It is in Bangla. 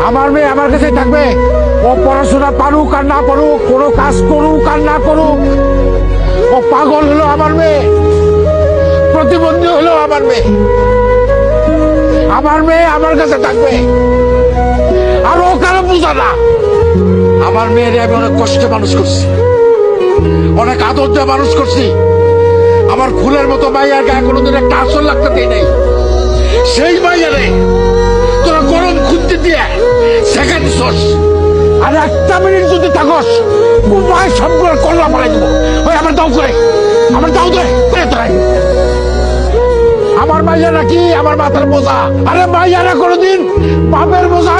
আমার মেয়ে আমার কাছে থাকবে। ও পড়াশোনা পারুক আর না পারুক, কোনো কাজ করুক আর না করুক, ও পাগল হলো আমার মেয়ে, প্রতিবন্ধী হলো আমার মেয়ে। আমার মেয়ে আমার কাছে থাকবে। আর ও কারো বুঝা না। আমার মেয়েরে আমি অনেক কষ্টে মানুষ করছি, অনেক আদর দিয়ে মানুষ করছি। আমার ফুলের মতো মাইয়ার গায়ে কোনোদিন একটা আসর লাগতে দেয় নাই। সেই মাইয়ারে তোরা গরম খুঁজতে দিয়ে শেখা দিছস। আর একটা মিনিট যদি থাকস, মায়ের সবগুলো কল্লা মারাই দেবো। ওই আমার দাও করে, আমার দাও দে তোরাই। আমার মাইয়ারা কি আমার মাথার বোঝা? আরে মাইয়ারা কোনোদিন বাপের বোঝা